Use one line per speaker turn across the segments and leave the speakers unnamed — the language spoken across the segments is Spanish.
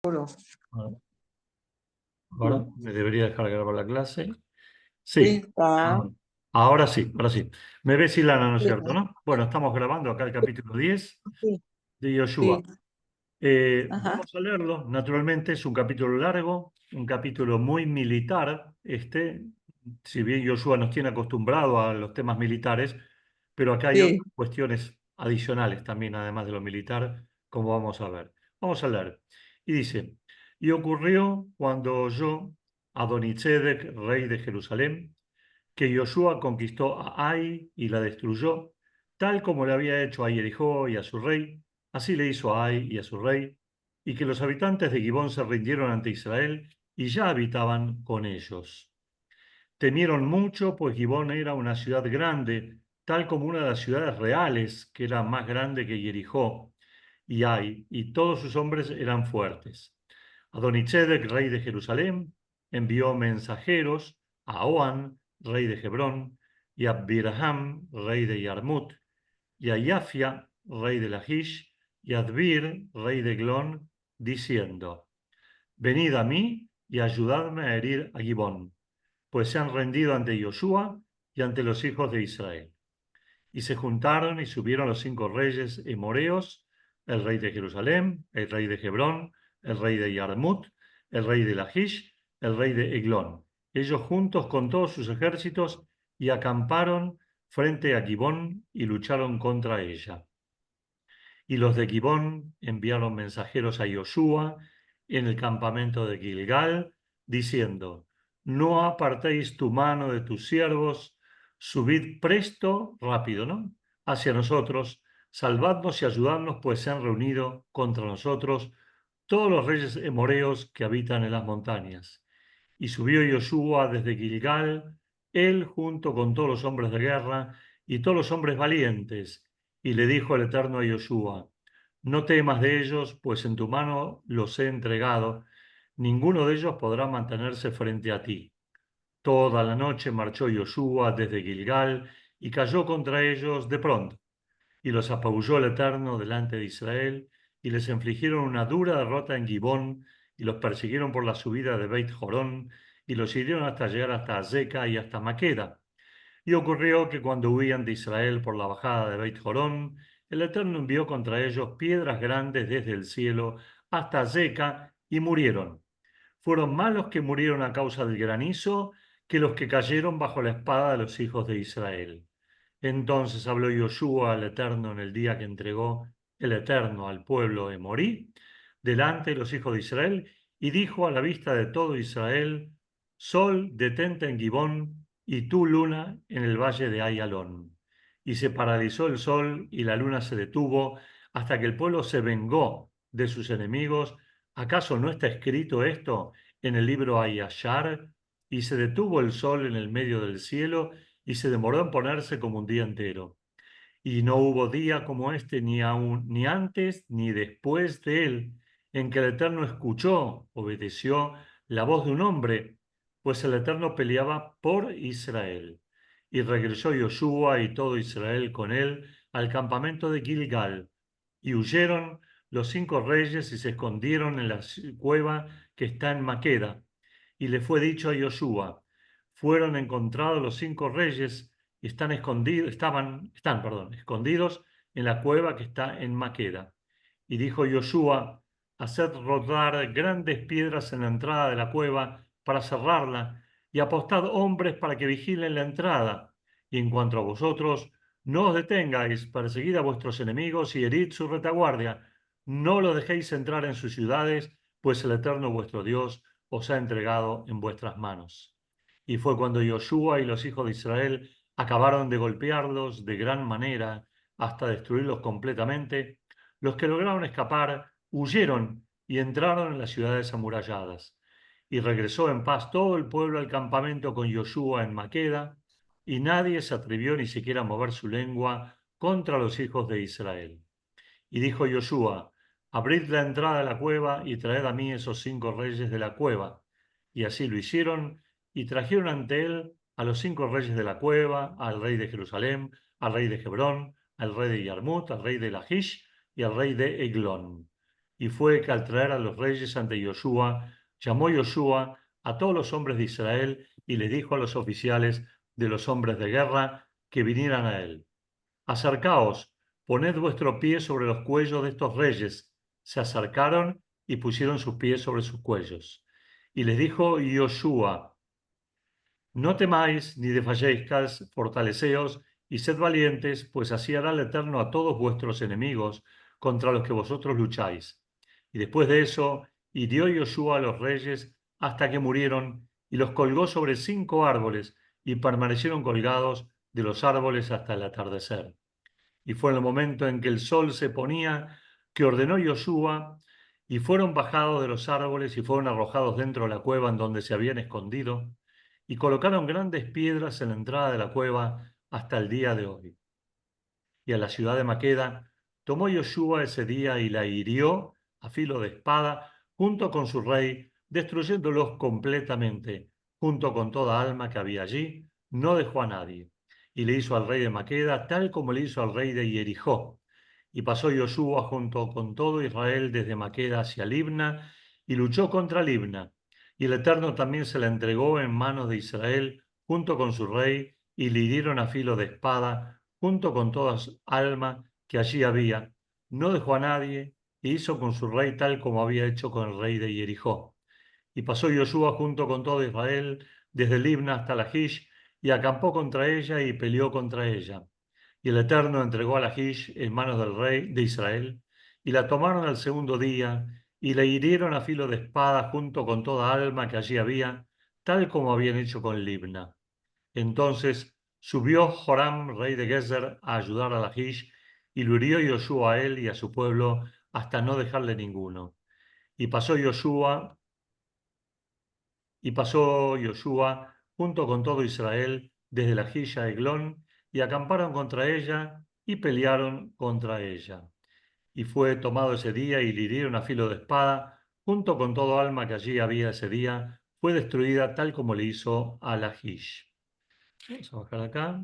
Seguro.
Ahora me debería dejar grabar la clase.
Sí,
Sí,
está.
ahora, ahora sí, ahora sí. Me ves, Ilana, ¿no es
Sí,
cierto, no? Bueno, estamos grabando acá el capítulo 10
sí,
de Yoshua.
sí. Ajá,
Vamos a leerlo. Naturalmente es un capítulo largo, un capítulo muy militar. Si bien Yoshua nos tiene acostumbrado a los temas militares, pero acá hay
sí.
otras cuestiones adicionales también, además de lo militar, como vamos a ver. Vamos a leer. Y dice, y ocurrió cuando oyó Adonisedec, rey de Jerusalén, que Yoshua conquistó a Ai y la destruyó, tal como le había hecho a Jericó y a su rey, así le hizo a Ai y a su rey, y que los habitantes de Gibón se rindieron ante Israel y ya habitaban con ellos. Temieron mucho, pues Gibón era una ciudad grande, tal como una de las ciudades reales, que era más grande que Jericó y Ai, y todos sus hombres eran fuertes. Adonisedec, rey de Jerusalén, envió mensajeros a Oan, rey de Hebrón, y a Birham, rey de Yarmut, y a Yafia, rey de Lahish, y a Adbir, rey de Glón, diciendo, venid a mí y ayudadme a herir a Gibón, pues se han rendido ante Yoshua y ante los hijos de Israel. Y se juntaron y subieron los 5 reyes emoreos, el rey de Jerusalén, el rey de Hebrón, el rey de Yarmut, el rey de Lahish, el rey de Eglón, ellos juntos con todos sus ejércitos, y acamparon frente a Gibón y lucharon contra ella. Y los de Gibón enviaron mensajeros a Yoshua en el campamento de Gilgal, diciendo, no apartéis tu mano de tus siervos, subid presto, rápido, ¿no? Hacia nosotros, salvadnos y ayudadnos, pues se han reunido contra nosotros todos los reyes emoreos que habitan en las montañas. Y subió Yoshua desde Gilgal, él junto con todos los hombres de guerra y todos los hombres valientes, y le dijo el Eterno a Yoshua, no temas de ellos, pues en tu mano los he entregado, ninguno de ellos podrá mantenerse frente a ti. Toda la noche marchó Yoshua desde Gilgal y cayó contra ellos de pronto, y los apabulló el Eterno delante de Israel, y les infligieron una dura derrota en Gibón, y los persiguieron por la subida de Beit Jorón, y los hirieron hasta llegar hasta Azeca y hasta Maqueda. Y ocurrió que cuando huían de Israel por la bajada de Beit Jorón, el Eterno envió contra ellos piedras grandes desde el cielo hasta Azeca, y murieron. Fueron más los que murieron a causa del granizo que los que cayeron bajo la espada de los hijos de Israel. Entonces habló Yoshua al Eterno en el día que entregó el Eterno al pueblo de Morí, delante de los hijos de Israel, y dijo a la vista de todo Israel, Sol, detente en Gibón, y tú, luna, en el valle de Ayalón. Y se paralizó el sol y la luna se detuvo hasta que el pueblo se vengó de sus enemigos. ¿Acaso no está escrito esto en el libro Ayashar? Y se detuvo el sol en el medio del cielo y se demoró en ponerse como un día entero. Y no hubo día como este ni aún, ni antes ni después de él, en que el Eterno escuchó, obedeció la voz de un hombre, pues el Eterno peleaba por Israel. Y regresó Yoshua y todo Israel con él al campamento de Gilgal. Y huyeron los 5 reyes y se escondieron en la cueva que está en Maqueda. Y le fue dicho a Yoshua, fueron encontrados los 5 reyes y están escondidos en la cueva que está en Maqueda. Y dijo Yoshua, haced rodar grandes piedras en la entrada de la cueva para cerrarla, y apostad hombres para que vigilen la entrada. Y en cuanto a vosotros, no os detengáis, perseguid a vuestros enemigos y herid su retaguardia. No los dejéis entrar en sus ciudades, pues el Eterno vuestro Dios os ha entregado en vuestras manos. Y fue cuando Yoshua y los hijos de Israel acabaron de golpearlos de gran manera hasta destruirlos completamente. Los que lograron escapar huyeron y entraron en las ciudades amuralladas. Y regresó en paz todo el pueblo al campamento con Yoshua en Maqueda, y nadie se atrevió ni siquiera a mover su lengua contra los hijos de Israel. Y dijo Yoshua, abrid la entrada de la cueva y traed a mí esos 5 reyes de la cueva. Y así lo hicieron, y trajeron ante él a los 5 reyes de la cueva, al rey de Jerusalén, al rey de Hebrón, al rey de Yarmut, al rey de Lahish y al rey de Eglón. Y fue que al traer a los reyes ante Josué, llamó Josué a todos los hombres de Israel y les dijo a los oficiales de los hombres de guerra que vinieran a él. Acercaos, poned vuestro pie sobre los cuellos de estos reyes. Se acercaron y pusieron sus pies sobre sus cuellos. Y les dijo Josué: no temáis ni desfallezcáis, fortaleceos y sed valientes, pues así hará el Eterno a todos vuestros enemigos contra los que vosotros lucháis. Y después de eso, hirió Josué a los reyes hasta que murieron, y los colgó sobre 5 árboles, y permanecieron colgados de los árboles hasta el atardecer. Y fue en el momento en que el sol se ponía que ordenó Josué, y fueron bajados de los árboles y fueron arrojados dentro de la cueva en donde se habían escondido, y colocaron grandes piedras en la entrada de la cueva hasta el día de hoy. Y a la ciudad de Maqueda tomó Josué ese día y la hirió a filo de espada junto con su rey, destruyéndolos completamente, junto con toda alma que había allí, no dejó a nadie. Y le hizo al rey de Maqueda tal como le hizo al rey de Jericó. Y pasó Josué junto con todo Israel desde Maqueda hacia Libna, y luchó contra Libna. Y el Eterno también se la entregó en manos de Israel junto con su rey, y le hirieron a filo de espada junto con toda alma que allí había. No dejó a nadie, e hizo con su rey tal como había hecho con el rey de Jericó. Y pasó Josué junto con todo Israel desde Libna hasta Lachish, y acampó contra ella y peleó contra ella. Y el Eterno entregó a Lachish en manos del rey de Israel, y la tomaron al segundo día, y la hirieron a filo de espada junto con toda alma que allí había, tal como habían hecho con Libna. Entonces subió Joram, rey de Gezer, a ayudar a Lachish, y lo hirió Josué a él y a su pueblo hasta no dejarle ninguno. Y pasó Josué junto con todo Israel desde Lachish a Eglón, y acamparon contra ella y pelearon contra ella. Y fue tomado ese día y le hirieron a filo de espada, junto con todo alma que allí había ese día, fue destruida tal como le hizo a Lachish. Vamos a bajar acá.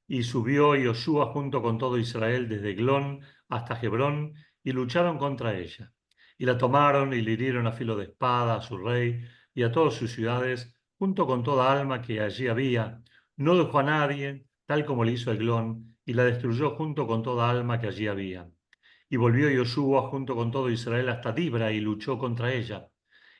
Y subió Josué junto con todo Israel desde Eglón hasta Hebrón, y lucharon contra ella. Y la tomaron y le hirieron a filo de espada a su rey y a todas sus ciudades, junto con toda alma que allí había. No dejó a nadie, tal como le hizo Eglón, y la destruyó junto con toda alma que allí había. Y volvió Josué junto con todo Israel hasta Dibra y luchó contra ella.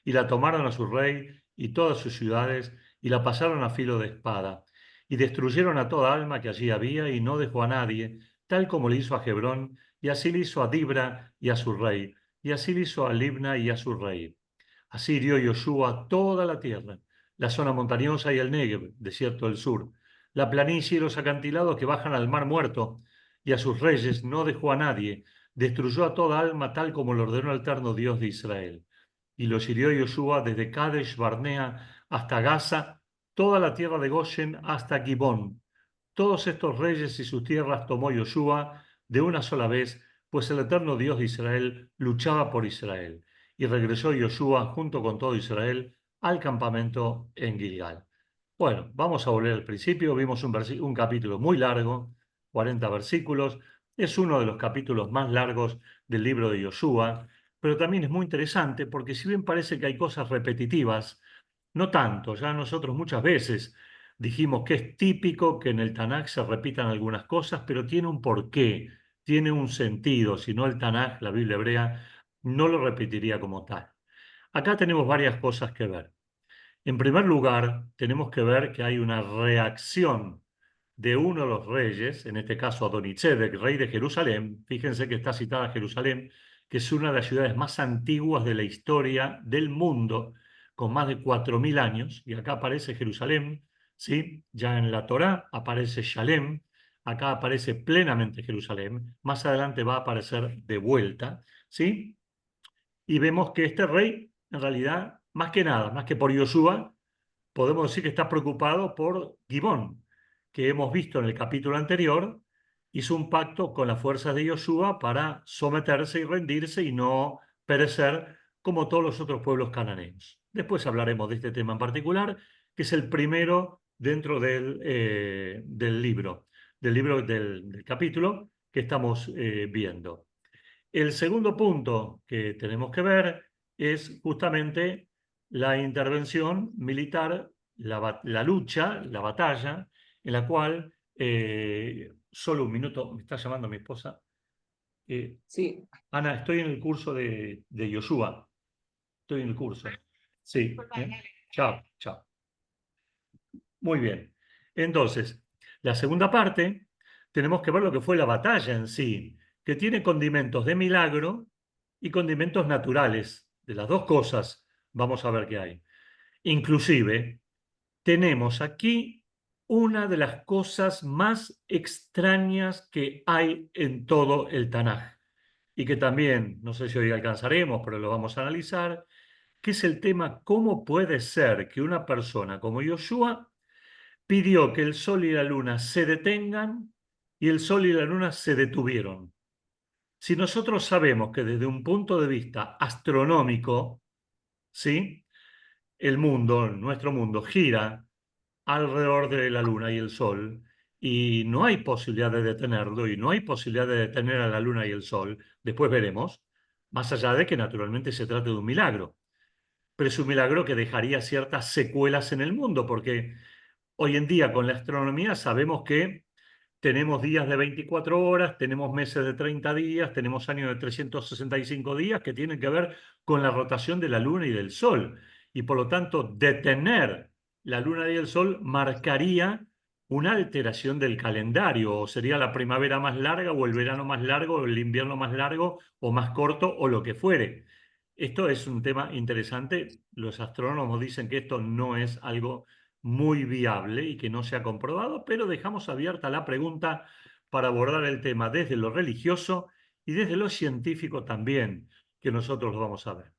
Y la tomaron a su rey y todas sus ciudades, y la pasaron a filo de espada y destruyeron a toda alma que allí había, y no dejó a nadie, tal como le hizo a Hebrón, y así le hizo a Dibra y a su rey, y así le hizo a Libna y a su rey. Así hirió Josué toda la tierra, la zona montañosa y el Negev, desierto del sur, la planicie y los acantilados que bajan al mar muerto, y a sus reyes no dejó a nadie, destruyó a toda alma tal como lo ordenó el eterno Dios de Israel. Y los hirió Josué desde Kadesh Barnea hasta Gaza, toda la tierra de Goshen hasta Gibón. Todos estos reyes y sus tierras tomó Josué de una sola vez, pues el eterno Dios de Israel luchaba por Israel. Y regresó Josué junto con todo Israel al campamento en Gilgal. Bueno, vamos a volver al principio. Vimos un capítulo muy largo, 40 versículos. Es uno de los capítulos más largos del libro de Josué, pero también es muy interesante porque si bien parece que hay cosas repetitivas, no tanto. Ya nosotros muchas veces dijimos que es típico que en el Tanaj se repitan algunas cosas, pero tiene un porqué, tiene un sentido. Si no, el Tanaj, la Biblia hebrea, no lo repetiría como tal. Acá tenemos varias cosas que ver. En primer lugar, tenemos que ver que hay una reacción de uno de los reyes, en este caso Adonisedec, rey de Jerusalén. Fíjense que está citada Jerusalén, que es una de las ciudades más antiguas de la historia del mundo, con más de 4.000 años, y acá aparece Jerusalén, ¿sí? Ya en la Torá aparece Shalem, acá aparece plenamente Jerusalén, más adelante va a aparecer de vuelta, ¿sí? Y vemos que este rey, en realidad, más que nada, más que por Josué, podemos decir que está preocupado por Gibón, que hemos visto en el capítulo anterior, hizo un pacto con las fuerzas de Josué para someterse y rendirse y no perecer como todos los otros pueblos cananeos. Después hablaremos de este tema en particular, que es el primero dentro del libro del capítulo que estamos viendo. El segundo punto que tenemos que ver es justamente la intervención militar, la lucha, la batalla, en la cual, solo un minuto, me está llamando mi esposa.
Sí.
Ana, estoy en el curso de Yoshua. Estoy en el curso. Sí. Chao, chao. Muy bien. Entonces, la segunda parte, tenemos que ver lo que fue la batalla en sí, que tiene condimentos de milagro y condimentos naturales. De las dos cosas, vamos a ver qué hay. Inclusive, tenemos aquí una de las cosas más extrañas que hay en todo el Tanaj, y que también, no sé si hoy alcanzaremos, pero lo vamos a analizar, que es el tema cómo puede ser que una persona como Yoshua pidió que el sol y la luna se detengan y el sol y la luna se detuvieron. Si nosotros sabemos que desde un punto de vista astronómico, ¿sí? El mundo, nuestro mundo, gira alrededor de la luna y el sol, y no hay posibilidad de detenerlo, y no hay posibilidad de detener a la luna y el sol, después veremos, más allá de que naturalmente se trate de un milagro, pero es un milagro que dejaría ciertas secuelas en el mundo, porque hoy en día con la astronomía sabemos que tenemos días de 24 horas, tenemos meses de 30 días, tenemos años de 365 días que tienen que ver con la rotación de la luna y del sol. Y por lo tanto, detener la luna y el sol marcaría una alteración del calendario, o sería la primavera más larga, o el verano más largo, o el invierno más largo, o más corto, o lo que fuere. Esto es un tema interesante. Los astrónomos dicen que esto no es algo muy viable y que no se ha comprobado, pero dejamos abierta la pregunta para abordar el tema desde lo religioso y desde lo científico también, que nosotros lo vamos a ver.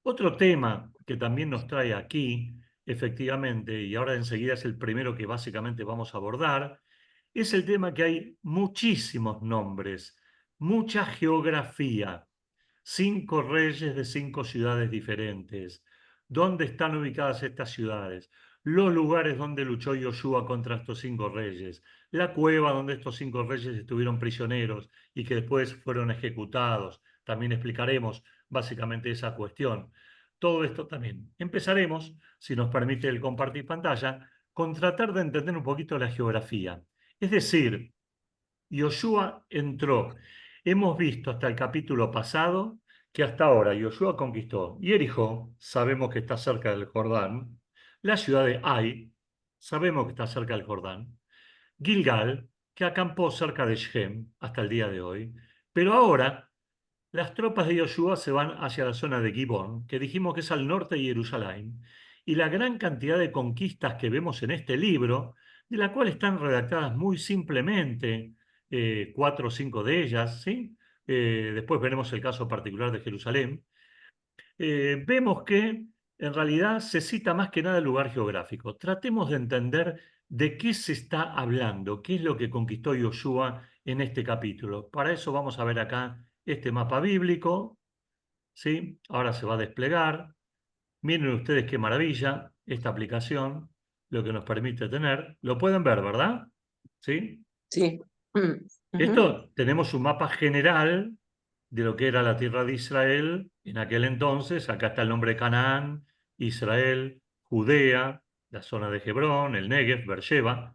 Otro tema que también nos trae aquí, efectivamente, y ahora enseguida es el primero que básicamente vamos a abordar, es el tema que hay muchísimos nombres, mucha geografía, 5 reyes de 5 ciudades diferentes. ¿Dónde están ubicadas estas ciudades? Los lugares donde luchó Yoshua contra estos 5 reyes. La cueva donde estos 5 reyes estuvieron prisioneros y que después fueron ejecutados. También explicaremos básicamente esa cuestión. Todo esto también. Empezaremos, si nos permite el compartir pantalla, con tratar de entender un poquito la geografía. Es decir, Yoshua entró. Hemos visto hasta el capítulo pasado que hasta ahora Yoshua conquistó Jericó, sabemos que está cerca del Jordán, la ciudad de Ai, sabemos que está cerca del Jordán, Gilgal, que acampó cerca de Shem hasta el día de hoy, pero ahora las tropas de Yoshua se van hacia la zona de Gibón, que dijimos que es al norte de Jerusalén, y la gran cantidad de conquistas que vemos en este libro, de la cual están redactadas muy simplemente, 4 o 5 de ellas, ¿sí? Después veremos el caso particular de Jerusalén. Vemos que en realidad se cita más que nada el lugar geográfico. Tratemos de entender de qué se está hablando, qué es lo que conquistó Yoshua en este capítulo. Para eso vamos a ver acá este mapa bíblico, ¿sí? Ahora se va a desplegar. Miren ustedes qué maravilla esta aplicación, lo que nos permite tener. Lo pueden ver, ¿verdad? ¿Sí?
Sí.
Esto tenemos un mapa general de lo que era la tierra de Israel en aquel entonces. Acá está el nombre de Canaán, Israel, Judea, la zona de Hebrón, el Negev, Beersheba.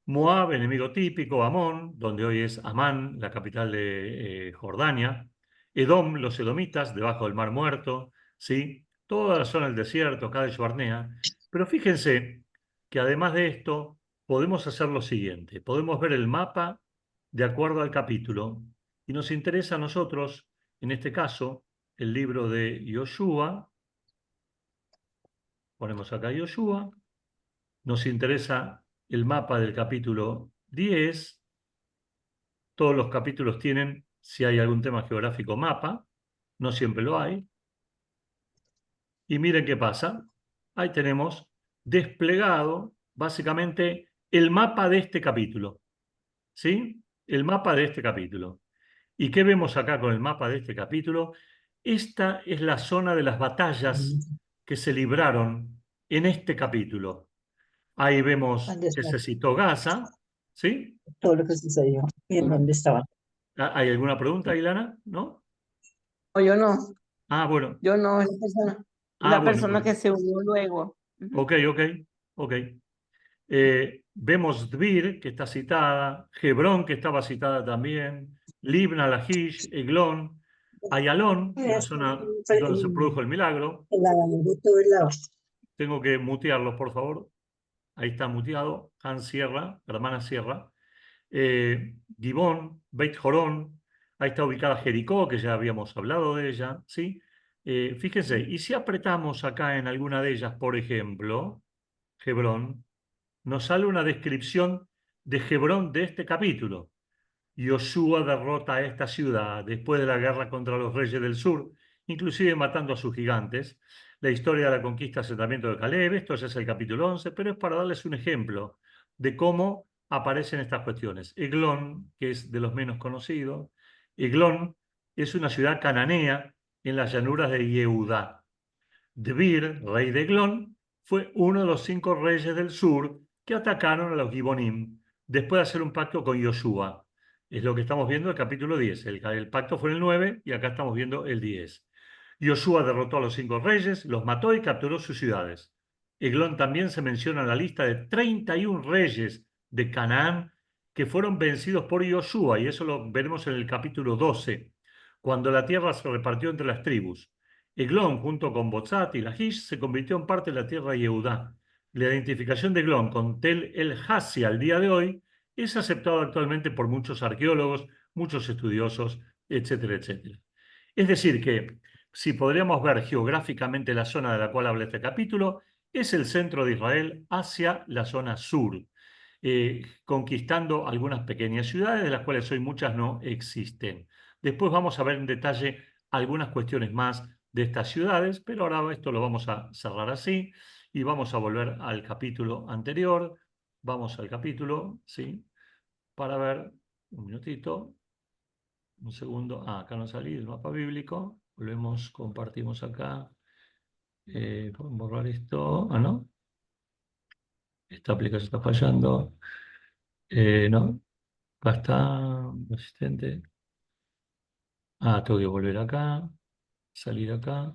Moab, enemigo típico, Amón, donde hoy es Amán, la capital de Jordania. Edom, los edomitas, debajo del Mar Muerto, ¿sí? Toda la zona del desierto, Kadesh Barnea. Pero fíjense que además de esto, podemos hacer lo siguiente. Podemos ver el mapa de acuerdo al capítulo. Y nos interesa a nosotros, en este caso, el libro de Yoshua. Ponemos acá Yoshua. Nos interesa el mapa del capítulo 10. Todos los capítulos tienen, si hay algún tema geográfico, mapa. No siempre lo hay. Y miren qué pasa. Ahí tenemos desplegado básicamente el mapa de este capítulo. ¿Sí? El mapa de este capítulo. ¿Y qué vemos acá con el mapa de este capítulo? Esta es la zona de las batallas que se libraron en este capítulo. Ahí vemos que se citó Gaza, ¿sí?
Todo lo que sucedió y en dónde estaban.
¿Hay alguna pregunta, Ilana? ¿No?
yo no.
Ah, bueno.
Yo no, es la persona
Bueno.
que se unió luego.
Ok. Vemos Dvir, que está citada, Hebrón, que estaba citada también, Libna, Lajish, Eglón, Ayalón, la zona donde se produjo el milagro. Tengo que mutearlos, por favor. Ahí está muteado. Hans Sierra, hermana Sierra. Gibón, Beit Jorón. Ahí está ubicada Jericó, que ya habíamos hablado de ella. ¿Sí? Fíjense, y si apretamos acá en alguna de ellas, por ejemplo, Hebrón, nos sale una descripción de Hebrón de este capítulo. Yoshua derrota a esta ciudad después de la guerra contra los reyes del sur, inclusive matando a sus gigantes. La historia de la conquista y asentamiento de Caleb, esto ya es el capítulo 11, pero es para darles un ejemplo de cómo aparecen estas cuestiones. Eglón, que es de los menos conocidos, Eglón es una ciudad cananea en las llanuras de Yehudá. Dvir, rey de Eglón, fue uno de los 5 reyes del sur que atacaron a los Gibonim después de hacer un pacto con Yoshua. Es lo que estamos viendo en el capítulo 10. El pacto fue en el 9 y acá estamos viendo el 10. Yoshua derrotó a los 5 reyes, los mató y capturó sus ciudades. Eglón también se menciona en la lista de 31 reyes de Canaán que fueron vencidos por Yoshua, y eso lo veremos en el capítulo 12, cuando la tierra se repartió entre las tribus. Eglón, junto con Bozat y Lajish, se convirtió en parte de la tierra de Yehudá. La identificación de Eglón con Tel el-Hassi al día de hoy es aceptada actualmente por muchos arqueólogos, muchos estudiosos, etcétera, etcétera. Es decir, que si podríamos ver geográficamente la zona de la cual habla este capítulo, es el centro de Israel hacia la zona sur, conquistando algunas pequeñas ciudades, de las cuales hoy muchas no existen. Después vamos a ver en detalle algunas cuestiones más de estas ciudades, pero ahora esto lo vamos a cerrar así y vamos a volver al capítulo anterior. Vamos al capítulo, ¿sí? Para ver, un minutito, un segundo. Acá no salí del mapa bíblico. Volvemos, compartimos acá. Podemos borrar esto. No. Esta aplicación está fallando. No. Acá está. Asistente. Tengo que volver acá. Salir acá.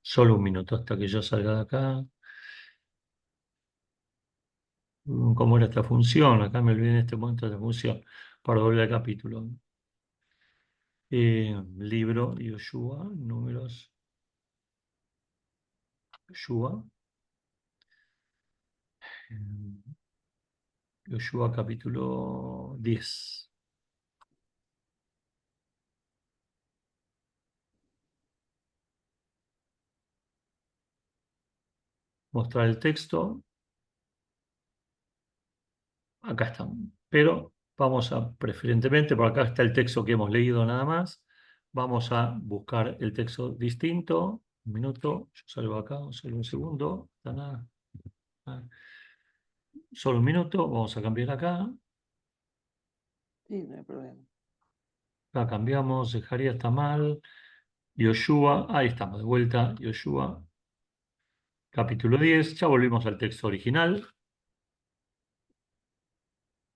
Solo un minuto hasta que yo salga de acá. ¿Cómo era esta función? Acá me olvidé en este momento de la función. Para volver al capítulo. Libro Yoshua, números. Yoshua. Yoshua capítulo 10. Mostrar el texto. Acá estamos. Pero vamos a, preferentemente, por acá está el texto que hemos leído nada más. Vamos a buscar el texto distinto. Un minuto. Yo salgo acá, solo un segundo. Solo un minuto. Vamos a cambiar acá.
Sí, no hay problema.
Acá cambiamos. Dejaría está mal. Yoshua. Ahí estamos de vuelta. Yoshua. Capítulo 10. Ya volvimos al texto original.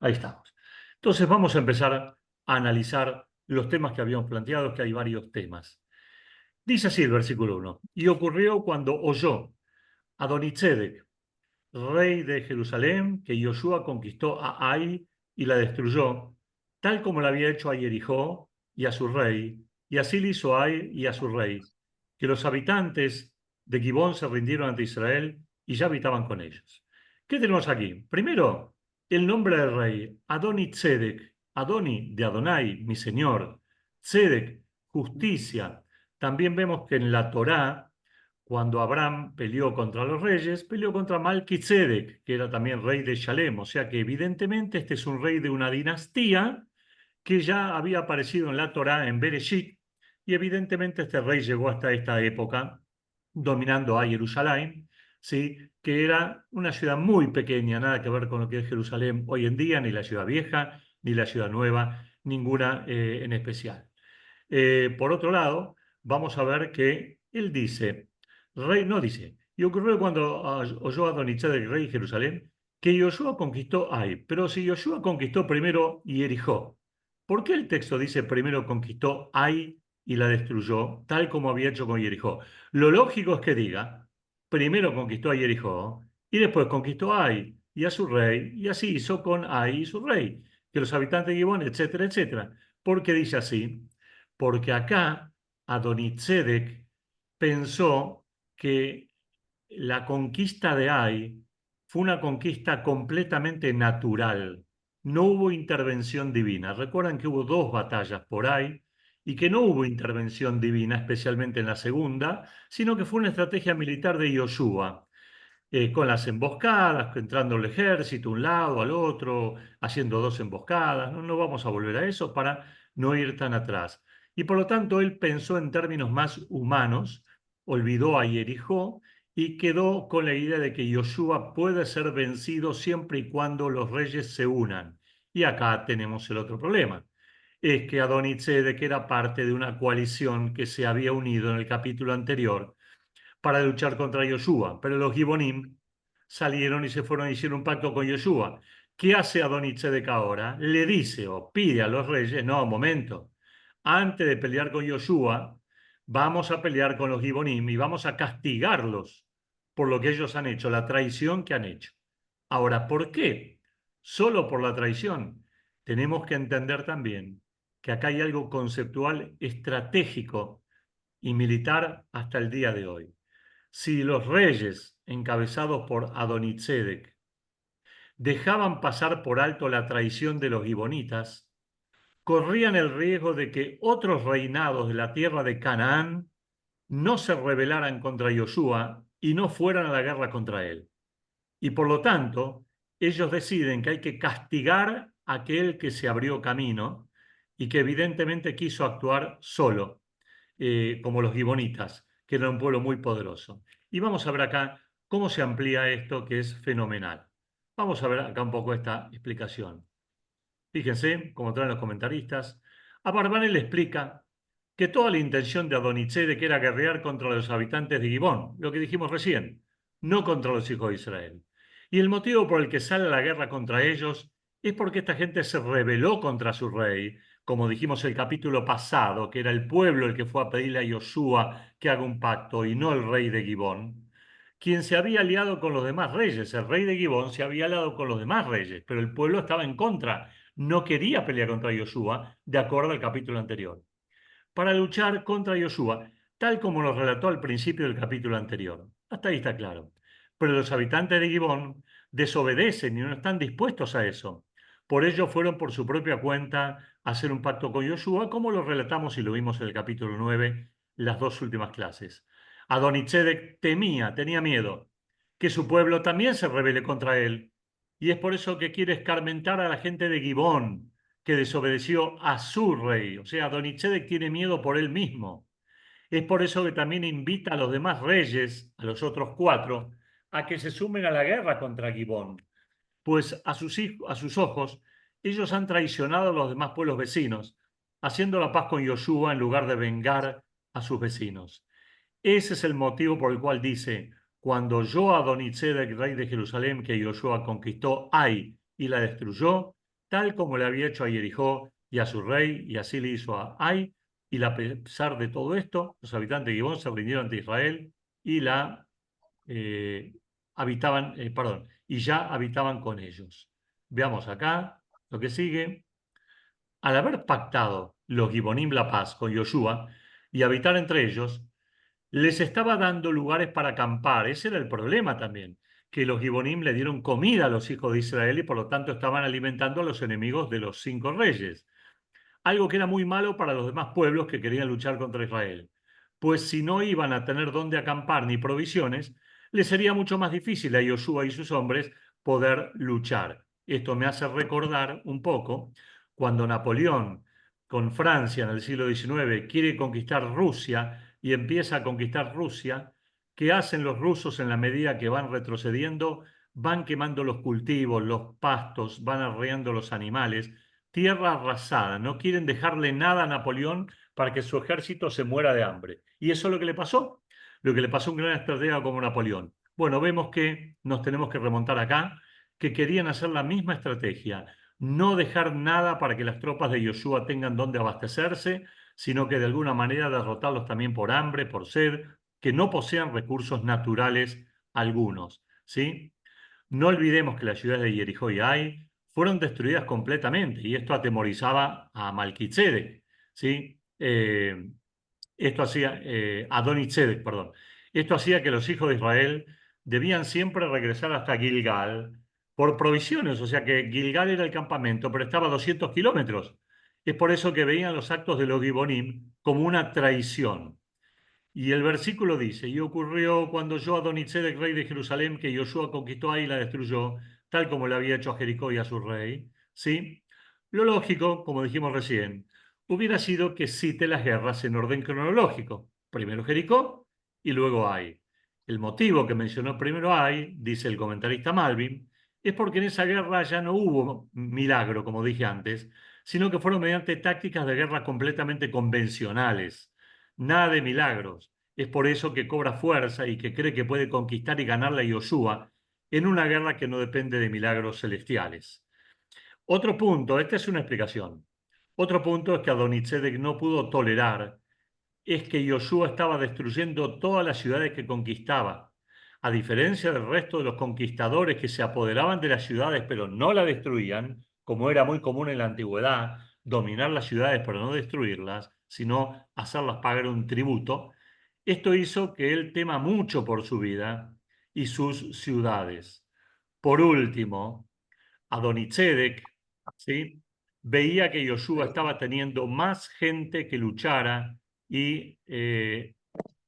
Ahí estamos. Entonces vamos a empezar a analizar los temas que habíamos planteado, que hay varios temas. Dice así el versículo 1. Y ocurrió cuando oyó Adonitzedec, rey de Jerusalén, que Yoshua conquistó a Ai y la destruyó, tal como lo había hecho a Jericó y a su rey, y así le hizo a Ai y a su rey, que los habitantes de Gibón se rindieron ante Israel y ya habitaban con ellos. ¿Qué tenemos aquí? Primero, el nombre del rey, Adonitzedec, Adoni de Adonai, mi señor, Tzedek, justicia. También vemos que en la Torá, cuando Abraham peleó contra los reyes, peleó contra Malquitzedek, que era también rey de Shalem. O sea que evidentemente este es un rey de una dinastía que ya había aparecido en la Torá, en Bereshit, y evidentemente este rey llegó hasta esta época dominando a Jerusalén, ¿sí? Que era una ciudad muy pequeña, nada que ver con lo que es Jerusalén hoy en día, ni la ciudad vieja, ni la ciudad nueva, ninguna en especial. Por otro lado, vamos a ver que él dice, rey, no dice, y ocurrió cuando oyó Adonitzedec, rey de Jerusalén, que Yoshua conquistó Ai, pero si Yoshua conquistó primero Jericó, ¿Por qué el texto dice primero conquistó Ai y la destruyó, tal como había hecho con Jericó? Lo lógico es que diga, primero conquistó a Jericó y después conquistó a Ai y a su rey, y así hizo con Ai y su rey, que los habitantes de Gibón, etcétera, etcétera. ¿Por qué dice así? Porque acá Adonitzedek pensó que la conquista de Ai fue una conquista completamente natural. No hubo intervención divina. Recuerdan que hubo 2 batallas por Ai y que no hubo intervención divina, especialmente en la segunda, sino que fue una estrategia militar de Yoshua, con las emboscadas, entrando el ejército un lado al otro, haciendo 2 emboscadas. No vamos a volver a eso para no ir tan atrás. Y por lo tanto él pensó en términos más humanos, olvidó a Jericó y quedó con la idea de que Yoshua puede ser vencido siempre y cuando los reyes se unan. Y acá tenemos el otro problema. Es que Adonitzedek era parte de una coalición que se había unido en el capítulo anterior para luchar contra Yoshua, pero los Gibonim salieron y se fueron a hicieron un pacto con Yoshua. ¿Qué hace Adonitzedek ahora? Le dice o pide a los reyes, no, un momento, antes de pelear con Yoshua, vamos a pelear con los Gibonim y vamos a castigarlos por lo que ellos han hecho, la traición que han hecho. Ahora, ¿por qué? Solo por la traición. Tenemos que entender también que acá hay algo conceptual, estratégico y militar hasta el día de hoy. Si los reyes, encabezados por Adonitzedek, dejaban pasar por alto la traición de los gibonitas, corrían el riesgo de que otros reinados de la tierra de Canaán no se rebelaran contra Yoshua y no fueran a la guerra contra él. Y por lo tanto, ellos deciden que hay que castigar a aquel que se abrió camino y que evidentemente quiso actuar solo, como los gibonitas, que eran un pueblo muy poderoso. Y vamos a ver acá cómo se amplía esto, que es fenomenal. Vamos a ver acá un poco esta explicación. Fíjense, como traen los comentaristas, a Barbanel le explica que toda la intención de Adonitzedek era guerrear contra los habitantes de Gibón, lo que dijimos recién, no contra los hijos de Israel. Y el motivo por el que sale la guerra contra ellos es porque esta gente se rebeló contra su rey, como dijimos el capítulo pasado, que era el pueblo el que fue a pedirle a Yoshua que haga un pacto y no el rey de Gibón, quien se había aliado con los demás reyes. El rey de Gibón se había aliado con los demás reyes, pero el pueblo estaba en contra, no quería pelear contra Yoshua, de acuerdo al capítulo anterior, para luchar contra Yoshua, tal como nos relató al principio del capítulo anterior. Hasta ahí está claro. Pero los habitantes de Gibón desobedecen y no están dispuestos a eso. Por ello fueron por su propia cuenta a hacer un pacto con Yoshua, como lo relatamos y lo vimos en el capítulo 9, las 2 últimas clases. Adonitzedek tenía miedo, que su pueblo también se rebele contra él. Y es por eso que quiere escarmentar a la gente de Gibón, que desobedeció a su rey. O sea, Adonitzedek tiene miedo por él mismo. Es por eso que también invita a los demás reyes, a los otros 4, a que se sumen a la guerra contra Gibón. Pues a sus ojos, ellos han traicionado a los demás pueblos vecinos, haciendo la paz con Yoshua en lugar de vengar a sus vecinos. Ese es el motivo por el cual dice, cuando yo Adonitzedek, rey de Jerusalén, que Yoshua conquistó Ai y la destruyó, tal como le había hecho a Jericó y a su rey, y así le hizo a Ai, y a pesar de todo esto, los habitantes de Gibón se rindieron ante Israel y y ya habitaban con ellos. Veamos acá lo que sigue. Al haber pactado los Gibonim la paz con Yoshua y habitar entre ellos, les estaba dando lugares para acampar. Ese era el problema también, que los Gibonim le dieron comida a los hijos de Israel y por lo tanto estaban alimentando a los enemigos de los 5 reyes. Algo que era muy malo para los demás pueblos que querían luchar contra Israel. Pues si no iban a tener dónde acampar ni provisiones, les sería mucho más difícil a Yoshua y sus hombres poder luchar. Esto me hace recordar un poco cuando Napoleón, con Francia en el siglo XIX, quiere conquistar Rusia y empieza a conquistar Rusia. ¿Qué hacen los rusos en la medida que van retrocediendo? Van quemando los cultivos, los pastos, van arreando los animales, tierra arrasada. No quieren dejarle nada a Napoleón para que su ejército se muera de hambre. Y eso es lo que le pasó. Lo que le pasó a un gran estratega como Napoleón. Bueno, vemos que nos tenemos que remontar acá, que querían hacer la misma estrategia. no dejar nada para que las tropas de Yoshua tengan donde abastecerse, sino que de alguna manera derrotarlos también por hambre, por sed, que no posean recursos naturales algunos, ¿sí? No olvidemos que las ciudades de Jericó y Ai fueron destruidas completamente y esto atemorizaba a Malquisedec, ¿sí? Esto hacía, Adonisedec, perdón. Esto hacía que los hijos de Israel debían siempre regresar hasta Gilgal por provisiones, o sea que Gilgal era el campamento, pero estaba a 200 kilómetros. Es por eso que veían los actos de los Gibonim como una traición. Y el versículo dice, y ocurrió cuando yo Adonisedec, rey de Jerusalén, que Josué conquistó ahí y la destruyó, tal como le había hecho a Jericó y a su rey. ¿Sí? Lo lógico, como dijimos recién, hubiera sido que cite las guerras en orden cronológico. Primero Jericó y luego Ai. El motivo que mencionó primero Ai, dice el comentarista Malvin, es porque en esa guerra ya no hubo milagro, como dije antes, sino que fueron mediante tácticas de guerra completamente convencionales. Nada de milagros. Es por eso que cobra fuerza y que cree que puede conquistar y ganarle a Yoshua en una guerra que no depende de milagros celestiales. Otro punto, esta es una explicación. Otro punto es que Adonisedec no pudo tolerar es que Yoshua estaba destruyendo todas las ciudades que conquistaba. A diferencia del resto de los conquistadores que se apoderaban de las ciudades pero no las destruían, como era muy común en la antigüedad, dominar las ciudades pero no destruirlas, sino hacerlas pagar un tributo, esto hizo que él tema mucho por su vida y sus ciudades. Por último, Adonisedec, ¿sí? Veía que Yoshua estaba teniendo más gente que luchara y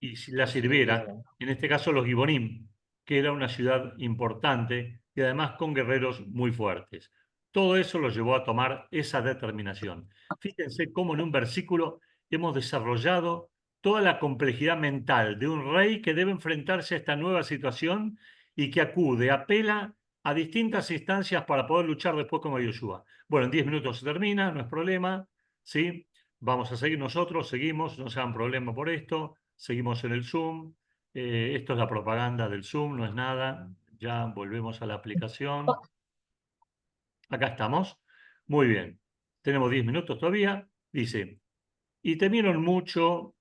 si la sirviera, en este caso los Gibonim, que era una ciudad importante y además con guerreros muy fuertes. Todo eso lo llevó a tomar esa determinación. Fíjense cómo en un versículo hemos desarrollado toda la complejidad mental de un rey que debe enfrentarse a esta nueva situación y que acude, apela a distintas instancias para poder luchar después como Yoshua. Bueno, en 10 minutos se termina, no es problema, ¿sí? Vamos a seguir nosotros, seguimos, no se hagan problema por esto, seguimos en el Zoom. Esto es la propaganda del Zoom, no es nada. Ya volvemos a la aplicación. Acá estamos. Muy bien. Tenemos 10 minutos todavía. Dice, y temieron mucho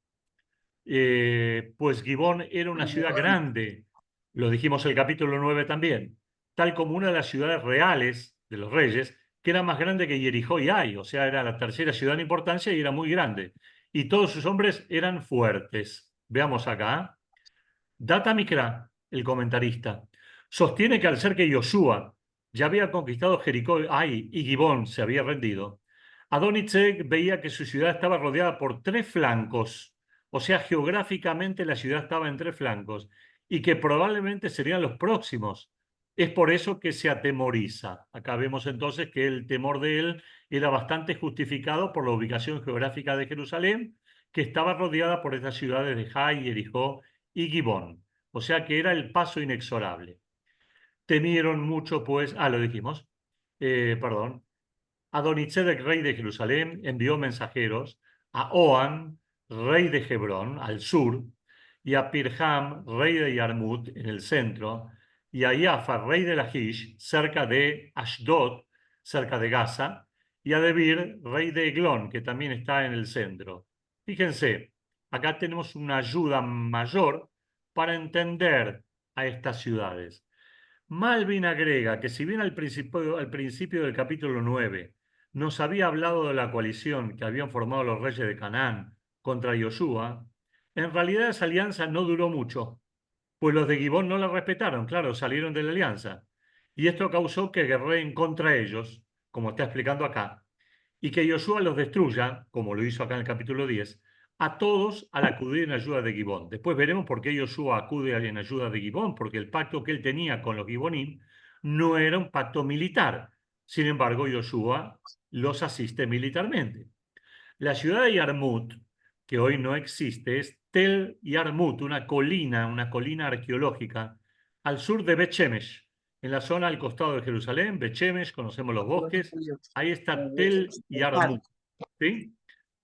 pues Gibón era una ciudad grande, lo dijimos en el capítulo 9 también, tal como una de las ciudades reales de los reyes, que era más grande que Jericó y Ai, o sea, era la tercera ciudad en importancia y era muy grande. Y todos sus hombres eran fuertes. Veamos acá. Data Mikra, el comentarista, sostiene que al ser que Yoshua ya había conquistado Jericó, Ai y Gibón se había rendido, Adonisedec veía que su ciudad estaba rodeada por tres flancos, o sea, geográficamente la ciudad estaba en tres flancos, y que probablemente serían los próximos. Es por eso que se atemoriza. Acá vemos entonces que el temor de él era bastante justificado por la ubicación geográfica de Jerusalén, que estaba rodeada por estas ciudades de Jai, Jericó y Gibón. O sea que era el paso inexorable. Temieron mucho, pues, lo dijimos, perdón, Adonisedec, rey de Jerusalén, envió mensajeros a Oan, rey de Hebrón, al sur, y a Pirham, rey de Yarmut, en el centro, y a Yafa, rey de Lachish, cerca de Ashdod, cerca de Gaza, y a Debir, rey de Eglón, que también está en el centro. Fíjense, acá tenemos una ayuda mayor para entender a estas ciudades. Malvin agrega que si bien al principio del capítulo 9 nos había hablado de la coalición que habían formado los reyes de Canaán contra Yoshua, en realidad esa alianza no duró mucho, pues los de Gibón no la respetaron, claro, salieron de la alianza. Y esto causó que guerreen contra ellos, como está explicando acá, y que Yoshua los destruya, como lo hizo acá en el capítulo 10, a todos al acudir en ayuda de Gibón. Después veremos por qué Yoshua acude en ayuda de Gibón, porque el pacto que él tenía con los Gibonim no era un pacto militar. Sin embargo, Yoshua los asiste militarmente. La ciudad de Yarmut, que hoy no existe, es Tel Yarmut, una colina arqueológica, al sur de Bet Shemesh, en la zona al costado de Jerusalén. Bet Shemesh, conocemos los bosques, ahí está Tel Yarmut. ¿Sí?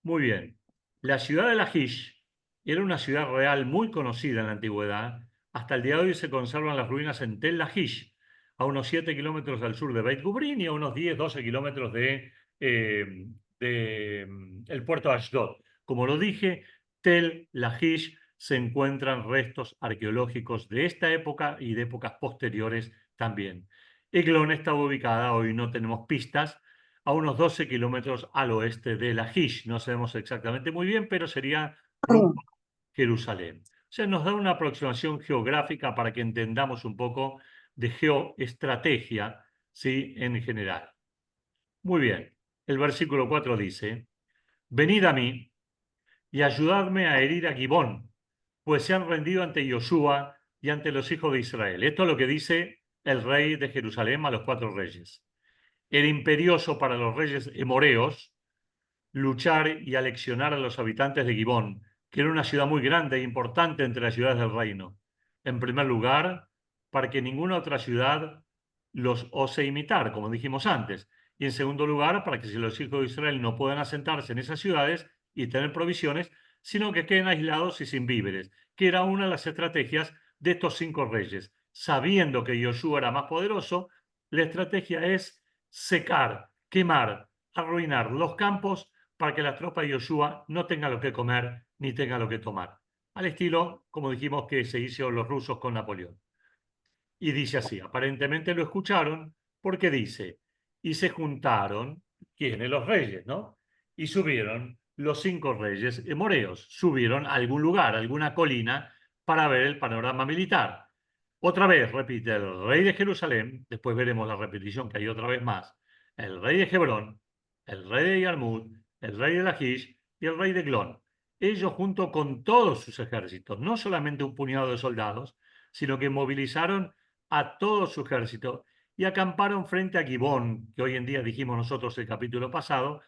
Muy bien. La ciudad de Lachish era una ciudad real muy conocida en la antigüedad. Hasta el día de hoy se conservan las ruinas en Tel Lachish. a unos 7 kilómetros al sur de Beit Gubrin y a unos 10, 12 kilómetros de el puerto de Ashdod. Como lo dije, Tel Lahish se encuentran restos arqueológicos de esta época y de épocas posteriores también. Eglon está ubicada, hoy no tenemos pistas, a unos 12 kilómetros al oeste de Lahish. No sabemos exactamente muy bien, pero sería rumbo a Jerusalén. O sea, nos da una aproximación geográfica para que entendamos un poco de geoestrategia, ¿sí? En general. Muy bien. El versículo 4 dice: venid a mí y ayudadme a herir a Gibón, pues se han rendido ante Yoshua y ante los hijos de Israel. Esto es lo que dice el rey de Jerusalén a los 4 reyes. Era imperioso para los reyes emoreos luchar y aleccionar a los habitantes de Gibón, que era una ciudad muy grande e importante entre las ciudades del reino. En primer lugar, para que ninguna otra ciudad los ose imitar, como dijimos antes. Y en segundo lugar, para que si los hijos de Israel no puedan asentarse en esas ciudades y tener provisiones, sino que queden aislados y sin víveres, que era una de las estrategias de estos 5 reyes. Sabiendo que Josué era más poderoso, la estrategia es secar, quemar, arruinar los campos para que la tropa de Joshua no tenga lo que comer ni tenga lo que tomar. Al estilo, como dijimos, que se hizo los rusos con Napoleón. Y dice así, aparentemente lo escucharon porque dice, y se juntaron, ¿quiénes? Los reyes, ¿no? Y subieron los 5 reyes moreos, subieron a algún lugar, a alguna colina, para ver el panorama militar. Otra vez, repite, el rey de Jerusalén, después veremos la repetición que hay otra vez más, el rey de Hebrón, el rey de Yarmut, el rey de Lachish y el rey de Glón. Ellos junto con todos sus ejércitos, no solamente un puñado de soldados, sino que movilizaron a todo su ejército y acamparon frente a Gibón, que hoy en día dijimos nosotros el capítulo pasado,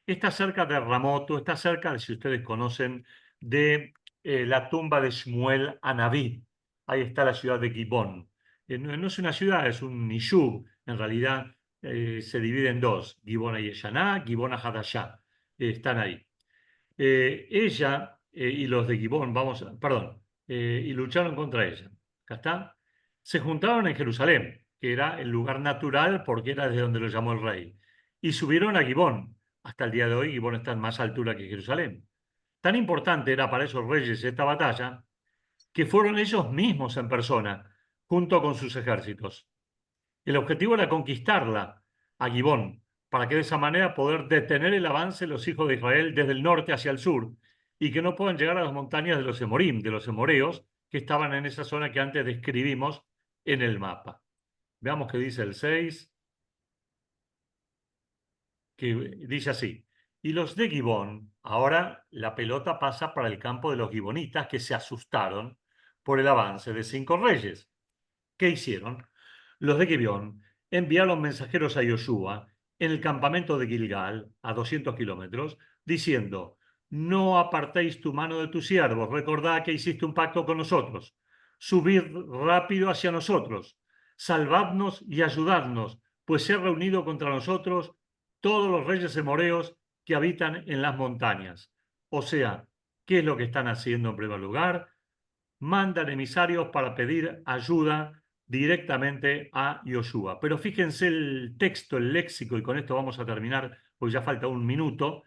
está cerca de Ramoto, está cerca, si ustedes conocen, de la tumba de Shmuel Anabí. Ahí está la ciudad de Gibón. No es una ciudad, es un nishub. En realidad se divide en 2, Gibón y Yeshaná, Gibón Hadashá. Están ahí. Ella y los de Gibón, y lucharon contra ella. Acá está. Se juntaron en Jerusalén, que era el lugar natural porque era desde donde lo llamó el rey. Y subieron a Gibón. Hasta el día de hoy Gibón está en más altura que Jerusalén. Tan importante era para esos reyes esta batalla que fueron ellos mismos en persona, junto con sus ejércitos. El objetivo era conquistarla, a Gibón, para que de esa manera poder detener el avance de los hijos de Israel desde el norte hacia el sur y que no puedan llegar a las montañas de los Emorim, de los Emoreos, que estaban en esa zona que antes describimos en el mapa. Veamos qué dice el 6, que dice así. Y los de Gibón, ahora la pelota pasa para el campo de los gibonitas que se asustaron por el avance de 5 reyes. ¿Qué hicieron? Los de Gibeón enviaron mensajeros a Yoshua en el campamento de Gilgal, a 200 kilómetros, diciendo: no apartéis tu mano de tus siervos, recordad que hiciste un pacto con nosotros, subid rápido hacia nosotros, salvadnos y ayudadnos, pues se han reunido contra nosotros todos los reyes emoreos que habitan en las montañas. O sea, ¿qué es lo que están haciendo en primer lugar? Mandan emisarios para pedir ayuda directamente a Yoshua. Pero fíjense el texto, el léxico, y con esto vamos a terminar, porque ya falta un minuto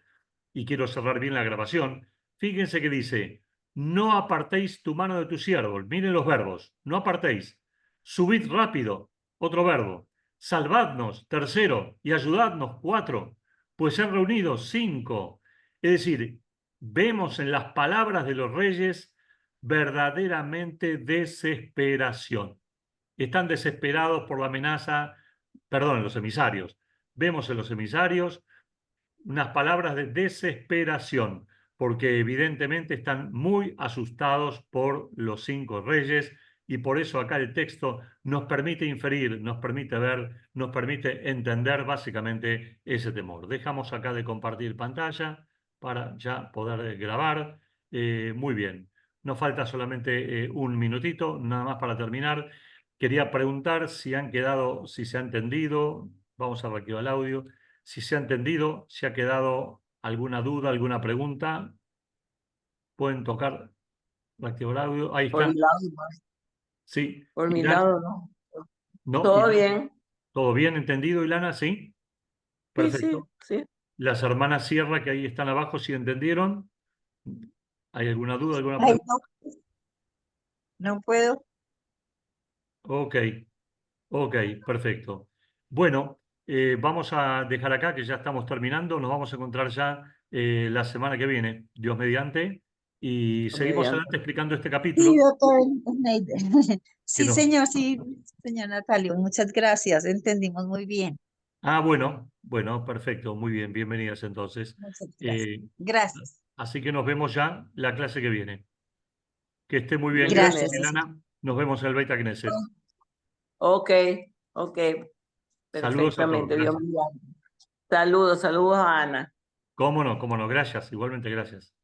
y quiero cerrar bien la grabación. Fíjense que dice: no apartéis tu mano de tu siervo. Miren los verbos: no apartéis, subid rápido, otro verbo, salvadnos, tercero, y ayudadnos, 4, pues se han reunido 5. Es decir, vemos en las palabras de los reyes verdaderamente desesperación. Están desesperados por la amenaza, perdón, los emisarios. Vemos en los emisarios unas palabras de desesperación, porque evidentemente están muy asustados por los 5 reyes, y por eso acá el texto nos permite inferir, nos permite ver, nos permite entender básicamente ese temor. Dejamos acá de compartir pantalla para ya poder grabar. Muy bien. Nos falta solamente un minutito, nada más para terminar. Quería preguntar si han quedado, si se ha entendido. Vamos a reactivar el audio. Si se ha entendido, si ha quedado alguna duda, alguna pregunta, pueden tocar, reactivar el audio. Ahí
Por
está.
mi lado,
Sí.
por mi lado, no.
¿No?
Todo
Ilana,
bien.
¿todo bien entendido, Ilana? Sí.
Sí,
Perfecto.
sí.
Las hermanas Sierra que ahí están abajo, ¿sí entendieron? ¿Hay alguna duda, alguna
Ay,
pregunta?
no puedo.
Ok, ok, perfecto. Bueno, vamos a dejar acá que ya estamos terminando. Nos vamos a encontrar ya la semana que viene, Dios mediante. Y seguimos
Mediante.
adelante explicando este
Sí,
capítulo.
doctor Neide.
Que
Sí,
nos...
señor, sí, señor Natalio, muchas gracias, entendimos muy bien.
Ah, bueno, perfecto, muy bien, bienvenidas entonces.
Muchas gracias.
Eh,
Gracias.
así que nos vemos ya la clase que viene. Que esté muy bien, gracias,
Gracias.
Bendiciones.
Ilana. Nos vemos en el Beit Knesset.
Ok, ok.
Saludos a todos,
Perfectamente, Dios
gracias.
mío. Saludos a Ana.
Cómo no, gracias, igualmente gracias.